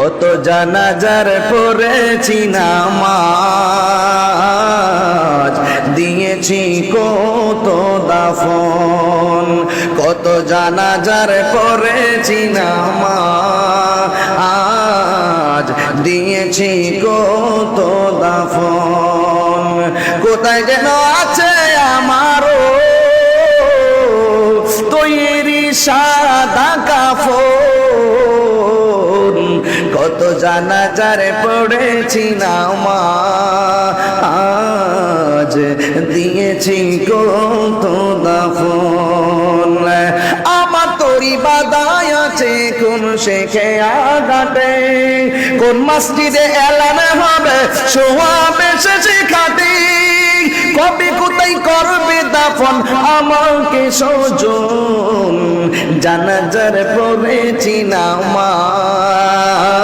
কত জানাজার পড়েছি নামাজ, দিয়েছি কত দাফন। কত জানাজার পড়েছি নামাজ, দিয়েছি কত দাফন। কোথায় যেন আছে আমারও তৈরি সাদা কাফন। কত জানাজার পড়েছি নামাজ, দিয়েছি কত দাফন। আমার তরি বাদায় আছে কোন শেখে আঘাটে, কোন মসজিদে এলান হবে সোয়াবে শেষে খাটে। কবে কোথায় করবে দাফন আমাকে সজন, জানাজার পড়েছি নামাজ।